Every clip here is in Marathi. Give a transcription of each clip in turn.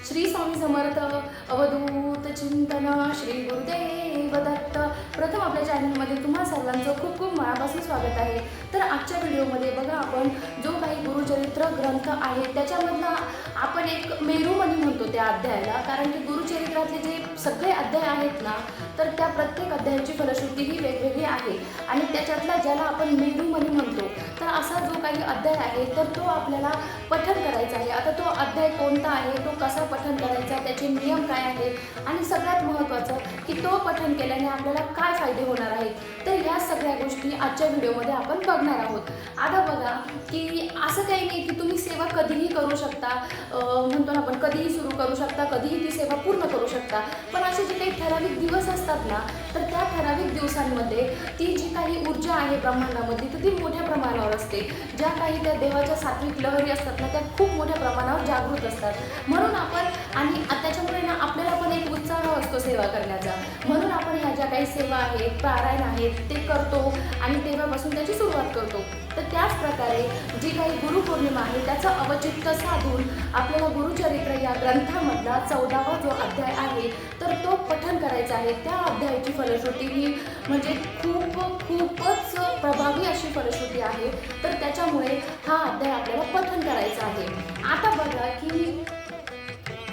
श्री स्वामी समर्थ अवधूत चिंतन श्री गुरुदेव दत्त। प्रथम आपल्या चॅनलमध्ये तुम्हा सर्वांचं खूप खूप मनापासून स्वागत आहे। तर आजच्या व्हिडिओमध्ये बघा, आपण जो काही गुरुचरित्र ग्रंथ आहे त्याच्यामधला आपण एक मेरुमणी म्हणतो त्या अध्यायाला, कारण की गुरुचरित्रातले जे सगळे अध्याय आहेत ना, तर त्या प्रत्येक अध्यायाची फलश्रुती ही वेगवेगळी आहे आणि त्याच्यातला ज्याला आपण मेरुमणी म्हणतो, तर असा जो काही अध्याय आहे तर तो आपल्याला पठण करायचा आहे। आता तो अध्याय कोणता आहे, तो कसा पठण करायचा, त्याचे नियम काय आहेत आणि सगळ्यात महत्त्वाचं की तो पठण केल्याने आपल्याला काय फायदे होणार आहेत, तर या सगळ्या गोष्टी आजच्या व्हिडिओमध्ये आपण बघणार आहोत। आता बघा की असं काही नाही की तुम्ही सेवा कधीही करू शकता, म्हणतो ना आपण कधीही सुरू करू शकता, कधीही ती सेवा पूर्ण करू शकता, पण असे जे काही ठराविक दिवस असतात ना, तर त्या ठराविक दिवसांमध्ये ती जी काही ऊर्जा आहे ब्रह्मांडामध्ये तर ती मोठ्या प्रमाणावर असते। ज्या काही त्या देवाच्या सात्विक लहरी असतात ना, त्या खूप मोठ्या प्रमाणावर जागृत असतात। म्हणून आपण आणि त्याच्यामुळे ना आपल्याला पण एक उत्साह असतो सेवा करण्याचा, म्हणून आपण ह्या ज्या काही सेवा आहेत, पारायण आहेत ते करतो आणि तेव्हापासून त्याची सुरुवात करतो। तर त्याच प्रकारे जी काही गुरुपौर्णिमा आहे त्याचं अवचित्त साधून आपल्याला गुरुचरित्र या ग्रंथामधला 14वा जो अध्याय आहे तर तो पठण करायचा आहे। त्या अध्यायाची फलश्रुती ही म्हणजे खूपच प्रभावी अशी फलश्रुती आहे, तर त्याच्यामुळे हा अध्याय आपल्याला पठण करायचा आहे। आता बघा की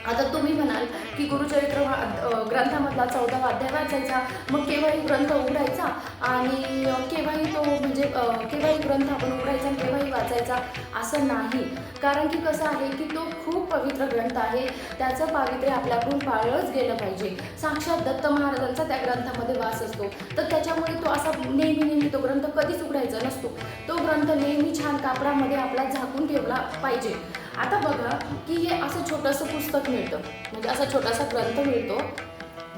आता तुम्ही म्हणाल की गुरुचरित्र ग्रंथामधला 14वा अध्याय वाचायचा, मग केव्हाही ग्रंथ उघडायचा आणि केव्हाही तो म्हणजे केव्हाही ग्रंथ आपण उघडायचा आणि केव्हाही वाचायचा असं नाही, कारण की कसं आहे की तो खूप पवित्र ग्रंथ आहे, त्याचं पावित्र्य आपल्याकडून पाळलंच गेलं पाहिजे। साक्षात दत्त महाराजांचा त्या ग्रंथामध्ये वास असतो, तर त्याच्यामुळे तो असा नेहमी तो ग्रंथ कधीच उघडायचा नसतो, तो ग्रंथ नेहमी छान कापडामध्ये आपला झाकून ठेवला पाहिजे। आता बघा की हे असं छोटंसं पुस्तक मिळतं, म्हणजे असा छोटासा ग्रंथ मिळतो,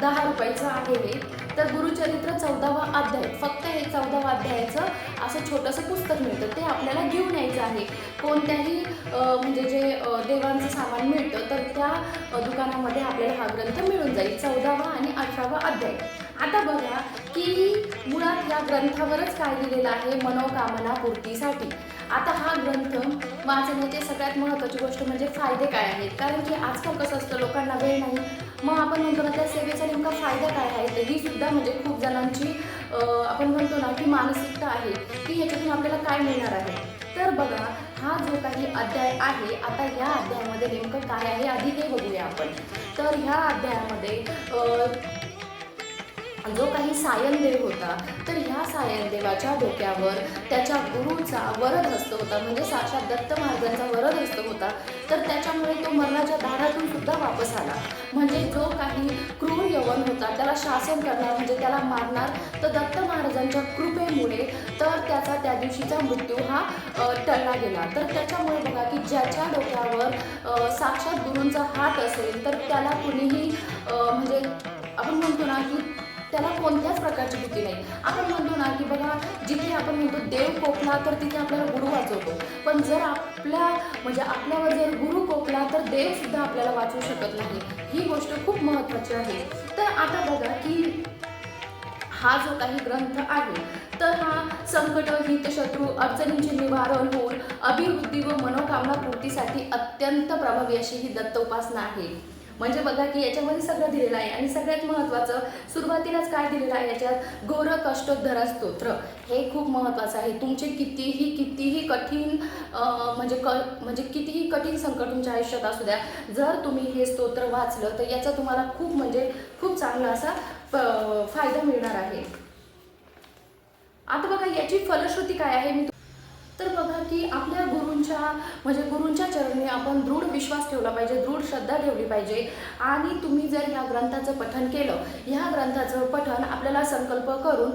10 रुपयाचं आहे हे। तर गुरुचरित्र 14वा अध्याय, फक्त हे 14वा अध्यायाचं असं छोटंसं पुस्तक मिळतं, ते आपल्याला घेऊन यायचं आहे। कोणत्याही म्हणजे जे देवांचं सामान मिळतं तर त्या दुकानामध्ये आपल्याला हा ग्रंथ मिळून जाईल, 14वा आणि 18वा अध्याय। आता बघा की मुळात या ग्रंथावरच काय दिलेलं आहे, मनोकामना पूर्तीसाठी। आता हा ग्रंथ वाचण्याची सगळ्यात महत्त्वाची गोष्ट म्हणजे फायदे काय आहेत, कारण की आजकाल कसं असतं, लोकांना वेळ नाही, मग आपण म्हणतो ना त्या सेवेचा नेमका फायदा काय आहे, तर ही सुद्धा म्हणजे खूप जणांची आपण म्हणतो ना की मानसिकता आहे की ह्याच्यातून आपल्याला काय मिळणार आहे। तर बघा हा जो काही अध्याय आहे, आता ह्या अध्यायामध्ये नेमकं काय आहे आधी ते बघूया आपण। तर ह्या अध्यायामध्ये जो काही सायनदेव होता, तर ह्या सायनदेवाच्या डोक्यावर त्याच्या गुरुचा वरदहस्त होता, म्हणजे साक्षात दत्त महाराजांचा वरदहस्त होता, तर त्याच्यामुळे तो मरणाच्या दारातून सुद्धा वापस आला। म्हणजे जो काही क्रूर यवन होता त्याला शासन करणार, म्हणजे त्याला मारणार, तर दत्त महाराजांच्या कृपेमुळे तर त्याचा त्या दिवशीचा मृत्यू हा टळला गेला। तर त्याच्यामुळे बघा की ज्याच्या डोक्यावर साक्षात गुरूंचा हात असेल तर त्याला कुणीही म्हणजे आपण म्हणतो ना की त्याला कोणत्याच प्रकारची भीती नाही। आपण म्हणतो ना की बघा, जिथे आपण म्हणतो देव कोपला तर तिथे आपल्याला गुरु वाचवतो, पण जर आपल्यावर जर गुरु कोपला तर देव सुद्धा आपल्याला वाचवू शकत नाही, ही गोष्ट खूप महत्त्वाची आहे। तर आता बघा की हा जो काही ग्रंथ आहे तर हा संकट, हित, शत्रू, अडचणींचे निवारण होऊन अभिवृद्धी व मनोकामना पूर्तीसाठी अत्यंत प्रभावी अशी ही दत्त उपासना आहे। म्हणजे बघा की याच्यामध्ये सगळं दिलेलं आहे आणि सगळ्यात महत्त्वाचं सुरुवातीलाच काय दिलेलं आहे याच्यात, घोर कष्टोद्धर स्तोत्र, हे खूप महत्त्वाचं आहे। तुमचे कितीही कठीण म्हणजे कितीही कठीण संकट तुमच्या आयुष्यात असू द्या, जर तुम्ही हे स्तोत्र वाचलं तर याचा तुम्हाला खूप चांगला असा फायदा मिळणार आहे। आता बघा याची फलश्रुती काय आहे, तर बघा की आपल्या गुरूंच्या चरणी आपण दृढ विश्वास ठेवला पाहिजे, दृढ श्रद्धा ठेवली पाहिजे। आणि तुम्ही जर ह्या ग्रंथाचं पठण केलं, ह्या ग्रंथाचं पठण आपल्याला संकल्प करून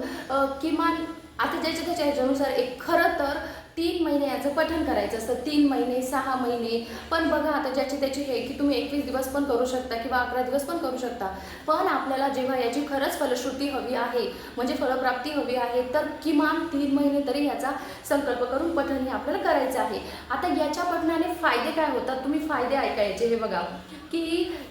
किमान आता ज्याच्या ह्याच्यानुसार एक खरं तर 3 महिने याचं पठण करायचं असतं, 3 महिने 6 महिने, पण बघा आता त्याची हे की तुम्ही 21 दिवस पण करू शकता किंवा 11 दिवस पण करू शकता, पण आपल्याला जेव्हा याची खरंच फलश्रुती हवी आहे, म्हणजे फलप्राप्ती हवी आहे, तर किमान 3 महिने तरी याचा संकल्प करून पठण हे आपल्याला करायचं आहे। आता याच्या पठणाने फायदे काय होतात, तुम्ही फायदे ऐकायचे, हे बघा की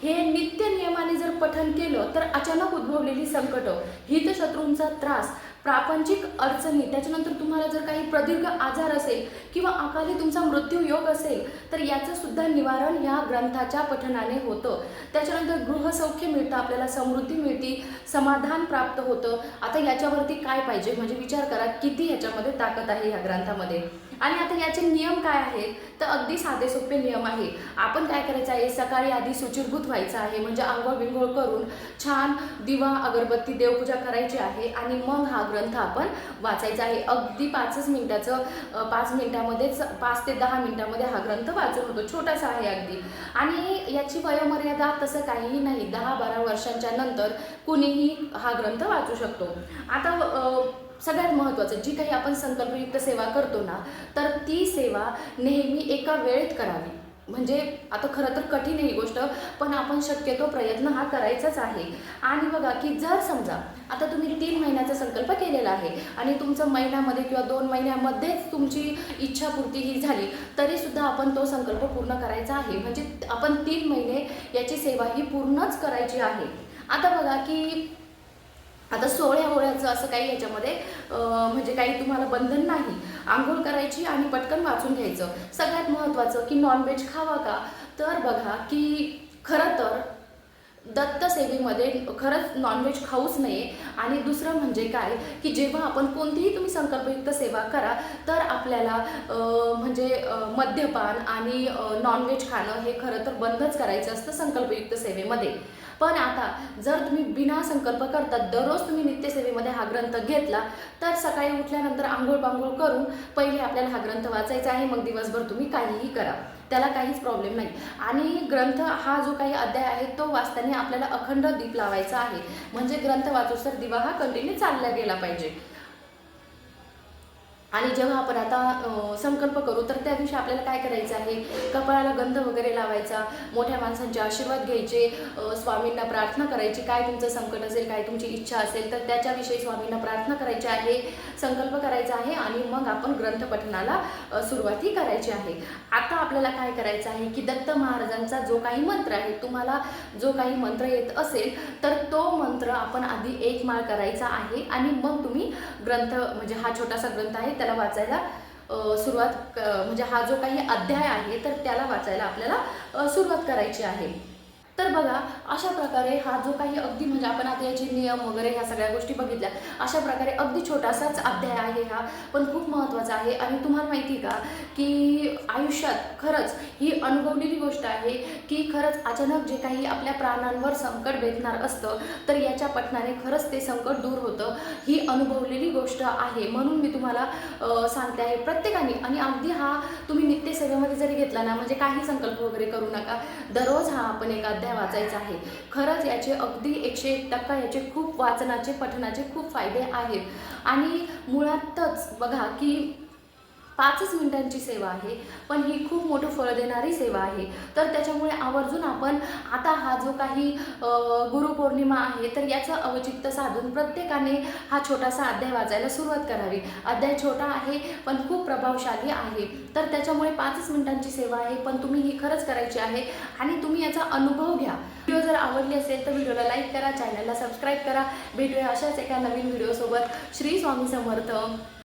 हे नित्य नियमाने जर पठण केलं तर अचानक उद्भवलेली संकट, हितशत्रूंचा त्रास, प्रापंचिक अडचणी, त्याच्यानंतर तुम्हाला जर काही प्रदीर्घ आजार असेल किंवा अकाली तुमचा मृत्यू योग असेल तर याचं सुद्धा निवारण या ग्रंथाच्या पठणाने होतं. त्याच्यानंतर गृहसौख्य मिळतं, आपल्याला समृद्धी मिळते, समाधान प्राप्त होतं. आता याच्यावरती काय पाहिजे, म्हणजे विचार करा किती याच्यामध्ये ताकद आहे या ग्रंथामध्ये. आणि आता याचे नियम काय आहेत तर अगदी साधे सोपे नियम आहे. आपण काय करायचं आहे, सकाळी आधी शुचिर्भूत व्हायचं आहे, म्हणजे आंघोळ बिंघोळ करून छान दिवा अगरबत्ती देवपूजा करायची आहे आणि मग हा ग्रंथ आपण वाचायचा आहे. अगदी 5 मिनिटाचं 5 मिनिटामध्येच 5 ते 10 मिनिटामध्ये हा ग्रंथ वाचून होतो. छोटासा आहे अगदी. आणि याची वयोमर्यादा तसं काहीही नाही, 10-12 वर्षांच्या नंतर कुणीही हा ग्रंथ वाचू शकतो. आता सगळ्यात महत्त्वाचं, जी काही आपण संकल्पयुक्त सेवा करतो ना तर ती सेवा नेहमी एका वेळेत करावी. म्हणजे आता खरं तर कठीण आहे ही गोष्ट, पण आपण शक्यतो प्रयत्न हा करायचाच आहे. आणि बघा की जर समजा आता तुम्ही 3 महिन्याचा संकल्प केलेला आहे आणि तुमचं महिन्यामध्ये किंवा 2 महिन्यामध्येच तुमची इच्छापूर्ती ही झाली तरीसुद्धा आपण तो संकल्प पूर्ण करायचा आहे. म्हणजे आपण 3 महिने याची सेवा ही पूर्णच करायची आहे. आता बघा की आता 16 ओळ्याचं असं काही याच्यामध्ये म्हणजे काही तुम्हाला बंधन नाही. आंघोळ करायची आणि पटकन वाचून घ्यायचं. सगळ्यात महत्त्वाचं की नॉनव्हेज खावा का, तर बघा की खरं तर दत्तसेवेमध्ये खरंच नॉनव्हेज खाऊच नये. आणि दुसरं म्हणजे काय की जेव्हा आपण कोणतीही तुम्ही संकल्पयुक्त सेवा करा तर आपल्याला म्हणजे मद्यपान आणि नॉनव्हेज खाणं हे खरं तर बंदच करायचं असतं संकल्पयुक्त सेवेमध्ये. पण आता जर तुम्ही बिना संकल्प करता दररोज तुम्ही नित्यसेवेमध्ये हा ग्रंथ घेतला तर सकाळी उठल्यानंतर आंघोळ पांघोळ करून पहिले आपल्याला हा ग्रंथ वाचायचा आहे. मग दिवसभर तुम्ही काहीही करा, त्याला काहीच प्रॉब्लेम नाही. आणि ग्रंथ हा जो काही अध्याय आहे तो वाचताना आपल्याला अखंड दीप लावायचा आहे. म्हणजे ग्रंथ वाचूस तर दिवा हा कंटिन्यू चालला गेला पाहिजे. आणि जेव्हा आपण आता संकल्प करू तर त्या दिवशी आपल्याला काय करायचं आहे, कपाळाला गंध वगैरे लावायचा, मोठ्या माणसांचे आशीर्वाद घ्यायचे, स्वामींना प्रार्थना करायची, काय तुमचं संकट असेल, काय तुमची इच्छा असेल तर त्याच्याविषयी स्वामींना प्रार्थना करायची आहे, संकल्प करायचा आहे आणि मग आपण ग्रंथपठणाला सुरुवाती करायची आहे. आता आपल्याला काय करायचं आहे की दत्त महाराजांचा जो काही मंत्र आहे, तुम्हाला जो काही मंत्र येत असेल तर तो मंत्र आपण आधी 1 माळ करायचा आहे आणि मग तुम्ही ग्रंथ म्हणजे हा छोटासा ग्रंथ आहे त्याला वाचायला सुरुवात म्हणजे हा जो काही अध्याय आहे तर त्याला वाचायला आपल्याला सुरुवात करायची आहे. तर बघा अशा प्रकारे हा जो काही अगदी म्हणजे आपण आता याचे नियम वगैरे ह्या सगळ्या गोष्टी बघितल्या, अशा प्रकारे अगदी छोटासाच अध्याय आहे हा, पण खूप महत्त्वाचा आहे. आणि तुम्हाला माहिती का की आयुष्यात खरंच ही अनुभवलेली गोष्ट आहे की खरंच अचानक जे काही आपल्या प्राणांवर संकट बेतणार असतं तर याच्या पठणाने खरंच ते संकट दूर होतं. ही अनुभवलेली गोष्ट आहे म्हणून मी तुम्हाला सांगते आहे प्रत्येकाने. आणि अगदी हा तुम्ही नित्यसेवेमध्ये जरी घेतला ना, म्हणजे काही संकल्प वगैरे करू नका, दररोज हा आपण एक अध्याय वाचायचा आहे. खरंच याचे अगदी 101% याचे खूप वाचनाचे पठणाचे खूप फायदे आहेत. आणि मुळातच बघा की 5च मिनिटांची सेवा आहे पण ही खूप मोठं फळ देणारी सेवा आहे. तर त्याच्यामुळे आवर्जून आपण आता हा जो काही गुरुपौर्णिमा आहे तर याचं औचित्य साधून प्रत्येकाने हा छोटासा अध्याय वाचायला सुरुवात करावी. अध्याय छोटा आहे पण खूप प्रभावशाली आहे. तर त्याच्यामुळे 5च मिनिटांची सेवा आहे पण तुम्ही ही खरंच करायची आहे आणि तुम्ही याचा अनुभव घ्या. व्हिडिओ जर आवडली असेल तर व्हिडिओला लाईक करा, चॅनलला सबस्क्राईब करा. भेटूया अशाच एका नवीन व्हिडिओसोबत. श्री स्वामी समर्थ.